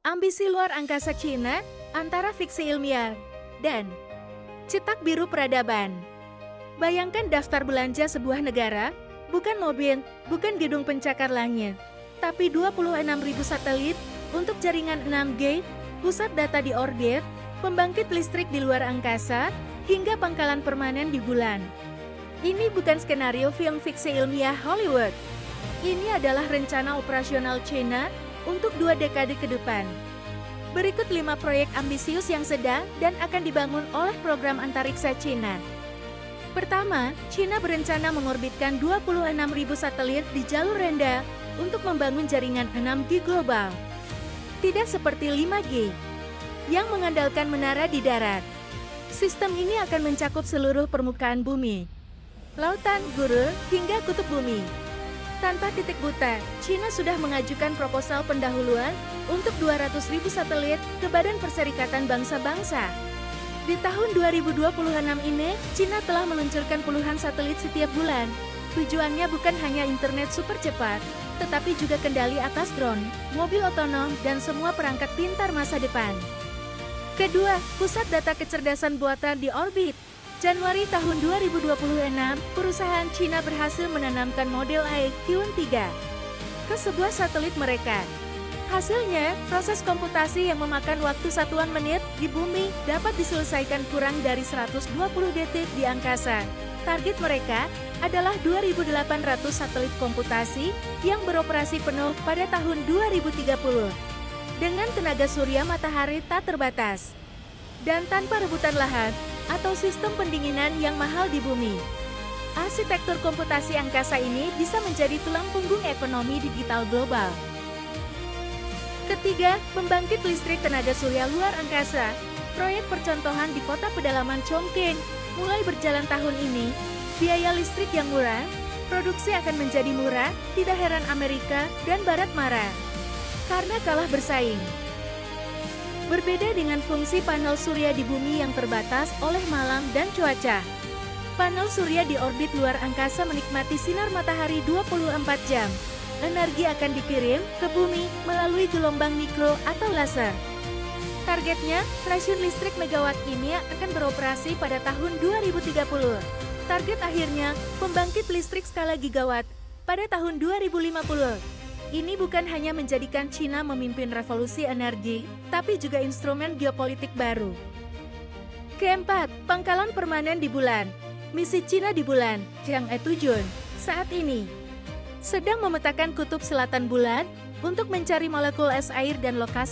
Ambisi luar angkasa Cina antara fiksi ilmiah dan cetak biru peradaban. Bayangkan daftar belanja sebuah negara, bukan mobil, bukan gedung pencakar langit, tapi 26.000 satelit untuk jaringan 6G, pusat data di orbit, pembangkit listrik di luar angkasa, hingga pangkalan permanen di bulan. Ini bukan skenario film fiksi ilmiah Hollywood. Ini adalah rencana operasional China untuk 2 dekade ke depan. Berikut 5 proyek ambisius yang sedang dan akan dibangun oleh program antariksa China. Pertama, China berencana mengorbitkan 26.000 satelit di jalur rendah untuk membangun jaringan 6G global. Tidak seperti 5G, yang mengandalkan menara di darat. Sistem ini akan mencakup seluruh permukaan bumi, lautan, gurun, hingga kutub bumi. Tanpa titik buta, China sudah mengajukan proposal pendahuluan untuk 200.000 satelit ke Badan Perserikatan Bangsa-Bangsa. Di tahun 2026 ini, China telah meluncurkan puluhan satelit setiap bulan. Tujuannya bukan hanya internet super cepat, tetapi juga kendali atas drone, mobil otonom, dan semua perangkat pintar masa depan. Kedua, pusat data kecerdasan buatan di orbit. Januari tahun 2026, perusahaan China berhasil menanamkan model IQ-3 ke sebuah satelit mereka. Hasilnya, proses komputasi yang memakan waktu satuan menit di bumi dapat diselesaikan kurang dari 120 detik di angkasa. Target mereka adalah 2.800 satelit komputasi yang beroperasi penuh pada tahun 2030. Dengan tenaga surya matahari tak terbatas dan tanpa rebutan lahan atau sistem pendinginan yang mahal di bumi. Arsitektur komputasi angkasa ini bisa menjadi tulang punggung ekonomi digital global. Ketiga, pembangkit listrik tenaga surya luar angkasa. Proyek percontohan di kota pedalaman Chongqing mulai berjalan tahun ini. Biaya listrik yang murah, produksi akan menjadi murah, tidak heran Amerika dan Barat marah karena kalah bersaing. Berbeda dengan fungsi panel surya di bumi yang terbatas oleh malam dan cuaca. Panel surya di orbit luar angkasa menikmati sinar matahari 24 jam. Energi akan dikirim ke bumi melalui gelombang mikro atau laser. Targetnya, stasiun listrik megawatt ini akan beroperasi pada tahun 2030. Target akhirnya, pembangkit listrik skala gigawatt pada tahun 2050. Ini bukan hanya menjadikan China memimpin revolusi energi, tapi juga instrumen geopolitik baru. Keempat, pangkalan permanen di bulan. Misi China di bulan, Chang'e Tujun, saat ini sedang memetakan kutub selatan bulan untuk mencari molekul es air dan lokasi